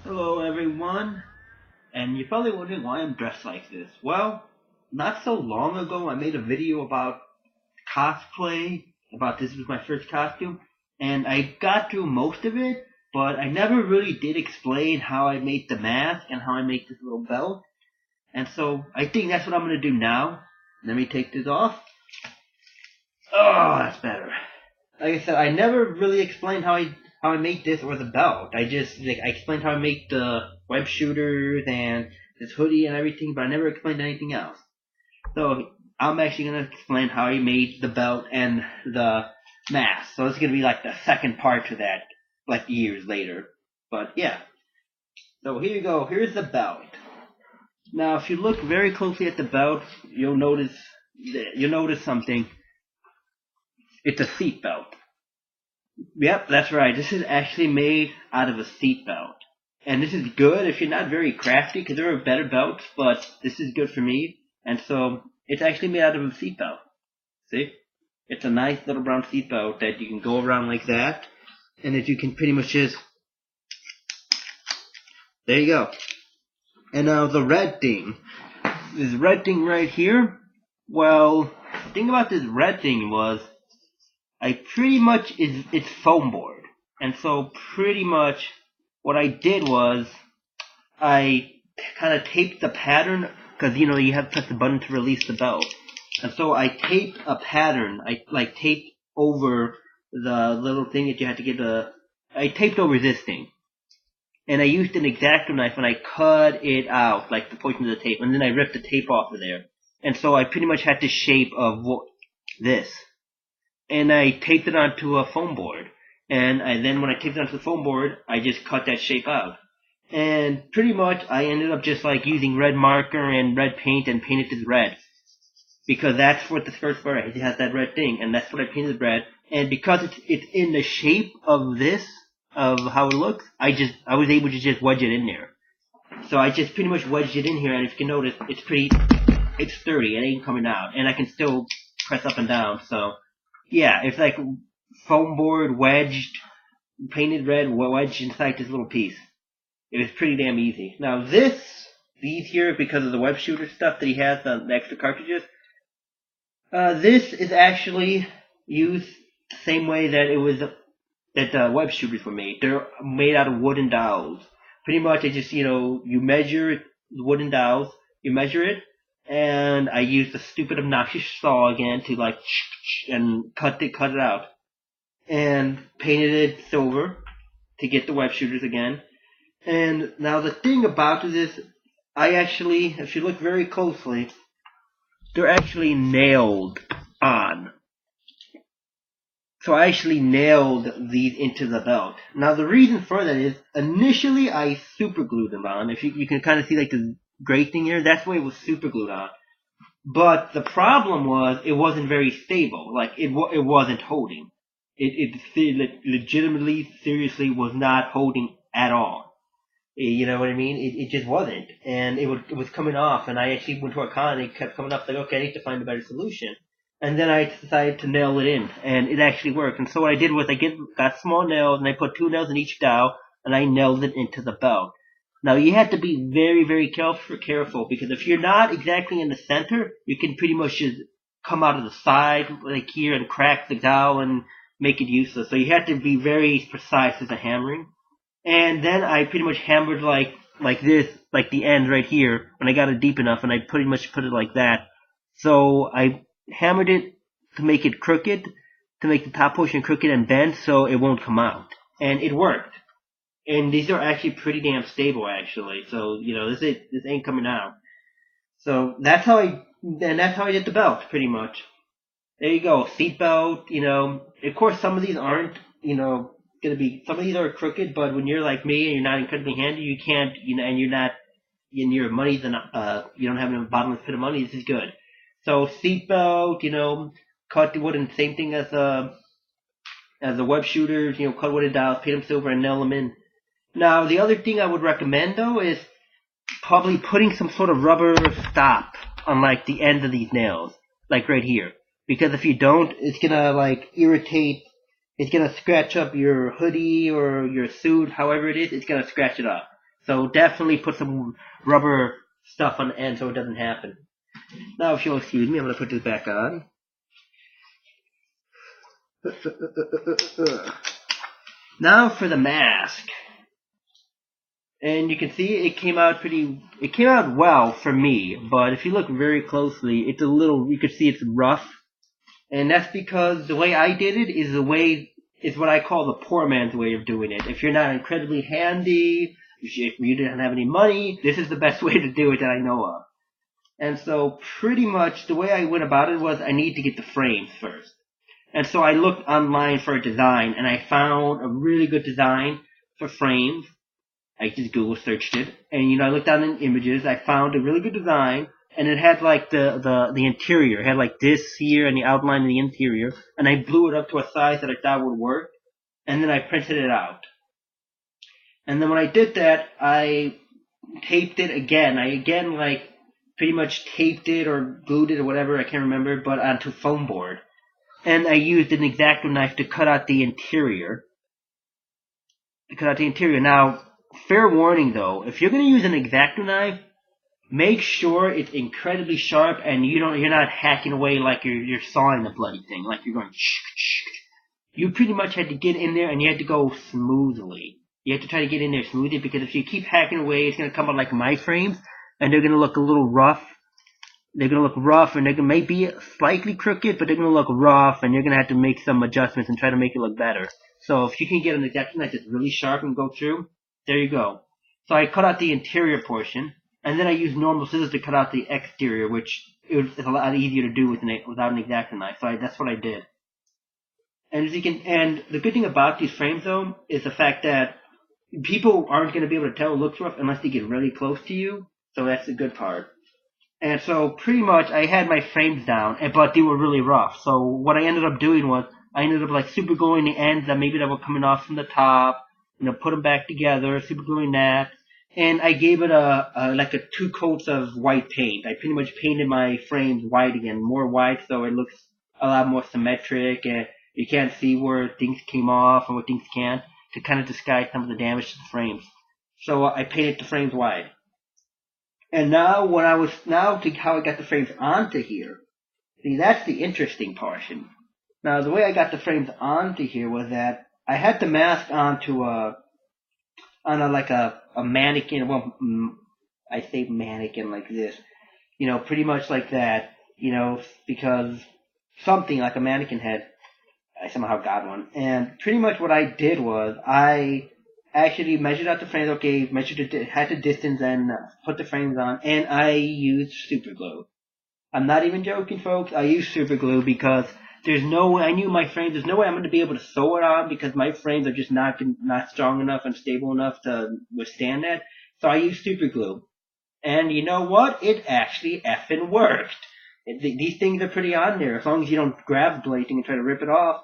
Hello everyone, and you're probably wondering why I'm dressed like this. Well, not so long ago I made a video about cosplay, about this was my first costume, and I got through most of it, but I never really did explain how I made the mask and how I make this little belt, and so I think that's what I'm going to do now. Let me take this off. Oh, that's better. Like I said, I never really explained how I make this or the belt. I explained how I make the web shooters and this hoodie and everything, but I never explained anything else. So I'm actually gonna explain how I made the belt and the mask. So it's gonna be like the second part to that, like years later. But yeah. So here you go. Here's the belt. Now, if you look very closely at the belt, you'll notice something. It's a seat belt. Yep, that's right. This is actually made out of a seat belt. And this is good if you're not very crafty, because there are better belts, but this is good for me. And so, it's actually made out of a seat belt. See? It's a nice little brown seat belt that you can go around like that, and that you can pretty much just, there you go. And now the red thing. This red thing right here, well, the thing about this red thing was, it's foam board. And so pretty much what I did was I kind of taped the pattern because you have to press the button to release the belt. And so I taped a pattern. I taped over the little thing that you had to get I taped over this thing. And I used an X-Acto knife and I cut it out, like the portion of the tape, and then I ripped the tape off of there. And so I pretty much had the shape of this. And I taped it onto a foam board. And then when I taped it onto the foam board, I just cut that shape out. And pretty much I ended up just like using red marker and red paint and painted this red. Because that's what the skirt's for. It has that red thing, and that's what I painted red. And because it's in the shape of this, of how it looks, I was able to just wedge it in there. So I just pretty much wedged it in here, and if you can notice, it's sturdy. It ain't coming out, and I can still press up and down. So yeah, it's like foam board wedged, painted red, wedged inside this little piece. It was pretty damn easy. Now these here, because of the web shooter stuff that he has, the extra cartridges, this is actually used the same way that the web shooters were made. They're made out of wooden dowels. Pretty much, it just, you measure the wooden dowels, you measure it, and I used the stupid obnoxious saw again to and cut it out. And painted it silver to get the web shooters again. And now the thing about it is, if you look very closely, they're actually nailed on. So I actually nailed these into the belt. Now the reason for that is, initially I super glued them on. If you can kind of see like the gray thing here, that's why it was super glued on. But the problem was, it wasn't very stable. Like, it wasn't holding. It legitimately, seriously was not holding at all. You know what I mean? It just wasn't. And it was coming off, and I actually went to a con, and it kept coming up, like, okay, I need to find a better solution. And then I decided to nail it in, and it actually worked. And so what I did was got small nails, and I put 2 nails in each dowel, and I nailed it into the belt. Now you have to be very, very careful, because if you're not exactly in the center, you can pretty much just come out of the side, like here, and crack the dowel and make it useless. So you have to be very precise with the hammering. And then I pretty much hammered like this, like the end right here, when I got it deep enough, and I pretty much put it like that. So I hammered it to make it crooked, to make the top portion crooked and bent, so it won't come out. And it worked. And these are actually pretty damn stable, actually. So this ain't coming out. So that's how I did the belt, pretty much. There you go, seat belt. Of course, some of these aren't, gonna be. Some of these are crooked, but when you're like me and you're not incredibly handy, you can't, and you're not, and your money's you don't have a bottomless pit of money. This is good. So seat belt, cut the wood, and same thing as the web shooters, cut wood and dowels, paint them silver, and nail them in. Now, the other thing I would recommend, though, is probably putting some sort of rubber stop on, like, the end of these nails, like right here. Because if you don't, it's gonna, like, irritate, it's gonna scratch up your hoodie or your suit, however it is, it's gonna scratch it up. So definitely put some rubber stuff on the end so it doesn't happen. Now, if you'll excuse me, I'm going to put this back on. Now for the mask. And you can see it came out well for me, but if you look very closely, it's a little, you can see it's rough. And that's because the way I did it is what I call the poor man's way of doing it. If you're not incredibly handy, if you didn't have any money, this is the best way to do it that I know of. And so pretty much the way I went about it was I need to get the frames first. And so I looked online for a design, and I found a really good design for frames. I just Google searched it, and I looked down in images. I found a really good design, and it had like the interior. It had like this here and the outline of the interior, and I blew it up to a size that I thought would work, and then I printed it out. And then when I did that, I taped it again. I again like pretty much taped it or glued it or whatever, I can't remember, but onto foam board. And I used an X-Acto knife to cut out the interior. Now, fair warning though, if you're going to use an X-Acto knife, make sure it's incredibly sharp and you're not hacking away like you're sawing the bloody thing, like you're going You pretty much had to get in there and you had to go smoothly. You have to try to get in there smoothly, because if you keep hacking away, it's going to come out like my frames, and they're going to look a little rough. They're going to look rough, and they may be slightly crooked, but they're going to look rough, and you're going to have to make some adjustments and try to make it look better. So if you can get an X-Acto knife that's really sharp and go through, there you go. So I cut out the interior portion, and then I used normal scissors to cut out the exterior, which it's a lot easier to do without an X-Acto knife. So that's what I did. And the good thing about these frames though is the fact that people aren't going to be able to tell it looks rough unless they get really close to you. So that's the good part. And so pretty much I had my frames down, but they were really rough. So what I ended up doing was I ended up like super gluing the ends that were coming off from the top, put them back together, super gluing that. And I gave it a 2 coats of white paint. I pretty much painted my frames white again, more white, so it looks a lot more symmetric, and you can't see where things came off and where things can't, to kind of disguise some of the damage to the frames. So I painted the frames white. And now how I got the frames onto here. See, that's the interesting portion. Now, the way I got the frames onto here was that I had the mask onto a mannequin. Well, I say mannequin like this, pretty much like that, because something like a mannequin head. I somehow got one. And pretty much what I did was I actually measured out the frames, had the distance, and put the frames on, and I used super glue. I'm not even joking, folks. I used super glue because I knew my frames, there's no way I'm going to be able to sew it on, because my frames are just not strong enough and stable enough to withstand that. So I used super glue. And you know what? It actually effing worked. These things are pretty on there. As long as you don't grab the blade and try to rip it off,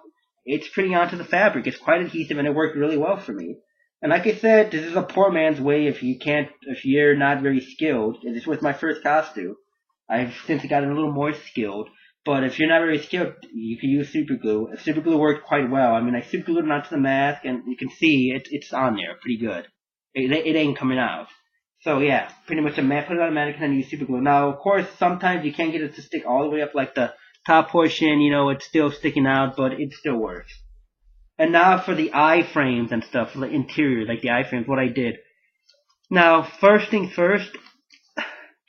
it's pretty onto the fabric. It's quite adhesive, and it worked really well for me. And like I said, this is a poor man's way if you're not very skilled. This was my first costume. I've since gotten a little more skilled. But if you're not very skilled, you can use super glue. Super glue worked quite well. I mean, I super glued it onto the mask, and you can see it's on there pretty good. It ain't coming out. So yeah, pretty much put it on a mannequin and use super glue. Now, of course, sometimes you can't get it to stick all the way up, like the top portion, it's still sticking out, but it still works. And now for the iframes and stuff, the interior, like the iframes, what I did. Now, first thing first,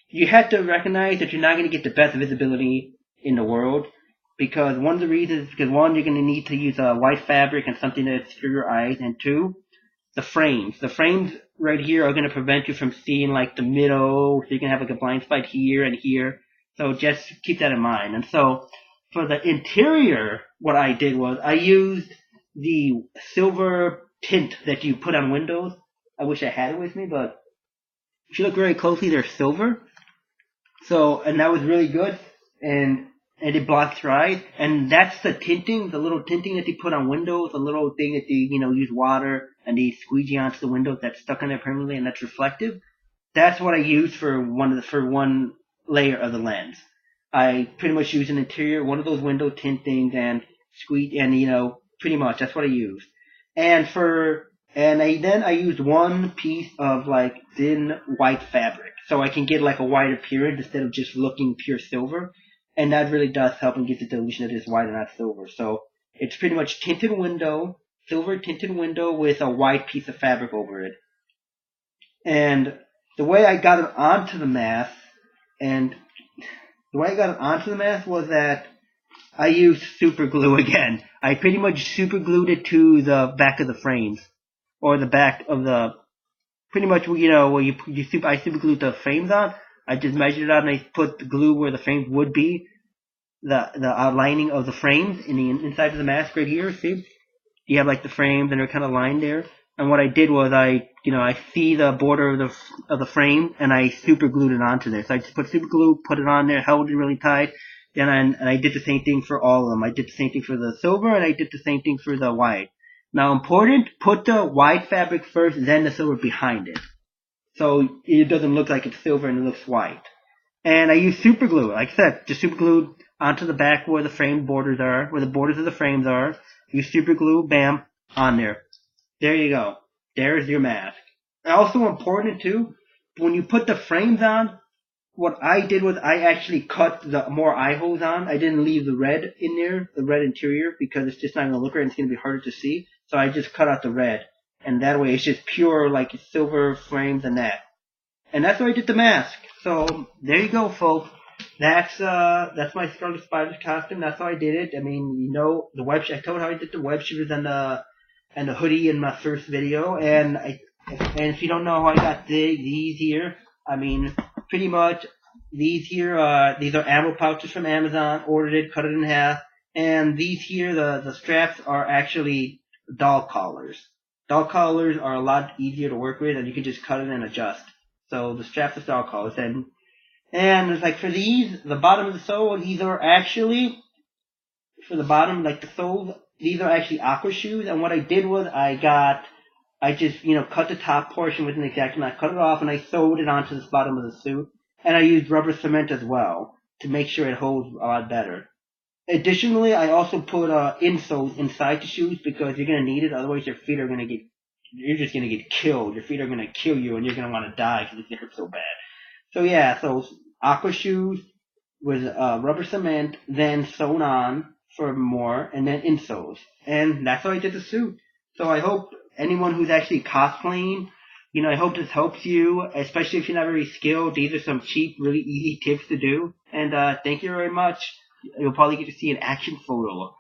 you have to recognize that you're not going to get the best visibility in the world, because one of the reasons is because, one, you're going to need to use a white fabric and something to obscure your eyes, and two, the frames. The frames right here are going to prevent you from seeing like the middle, so you can have like a blind spot here and here. So just keep that in mind. And so for the interior, what I did was I used the silver tint that you put on windows. I wish I had it with me, but if you look very closely, they're silver. So, and that was really good, and it blocks your eyes. And that's the tinting, the little tinting that they put on windows, the little thing that they, use water and they squeegee onto the windows that's stuck on there permanently and that's reflective. That's what I used for one layer of the lens. I pretty much used an interior, one of those window tint things, and pretty much that's what I used. And for And then I used one piece of like thin white fabric, so I can get like a white appearance instead of just looking pure silver. And that really does help and gives the illusion that it's white and not silver. So it's pretty much tinted window, silver tinted window with a white piece of fabric over it. And the way I got it onto the mask, and the way I got it onto the mask was that I used super glue again. I pretty much super glued it to the back of the frames, or the back of the, pretty much, you know, where I super glued the frames on. I just measured it out and I put the glue where the frames would be, the outlining of the frames in the inside of the mask right here. See, you have like the frames and they're kind of lined there. And what I did was I see the border of the frame and I super glued it onto there. So I just put super glue, put it on there, held it really tight. Then I did the same thing for all of them. I did the same thing for the silver and I did the same thing for the white. Now important, put the white fabric first, then the silver behind it. So it doesn't look like it's silver and it looks white. And I use super glue, like I said, just super glue onto the back where the frame borders are, where the borders of the frames are. Use super glue, bam, on there. There you go. There's your mask. Also important too, when you put the frames on, what I did was I actually cut the more eye holes on. I didn't leave the red in there, the red interior, because it's just not going to look right and it's going to be harder to see. So I just cut out the red. And that way it's just pure like silver frames and that. And that's why I did the mask. So there you go, folks. That's my Scarlet Spider costume. That's how I did it. I mean, you know, the web. I told how I did the web shooters and the hoodie in my first video. And if you don't know how I got these here, I mean, pretty much these here, these are ammo pouches from Amazon. Ordered it, cut it in half. And these here, the straps are actually dog collars. Dog collars are a lot easier to work with, and you can just cut it and adjust. So the straps are dog collars, and it's like for these, the bottom of the sole, these are actually, for the bottom, like the soles, these are actually aqua shoes. And what I did was I just, cut the top portion with an exact amount, cut it off, and I sewed it onto the bottom of the suit. And I used rubber cement as well to make sure it holds a lot better. Additionally, I also put insoles inside the shoes because you're gonna need it. Otherwise, you're just gonna get killed. Your feet are gonna kill you, and you're gonna want to die because it hurts so bad. So yeah, so aqua shoes with rubber cement, then sewn on for more, and then insoles. And that's how I did the suit. So I hope anyone who's actually cosplaying, I hope this helps you, especially if you're not very skilled. These are some cheap, really easy tips to do. And thank you very much. You'll probably get to see an action photo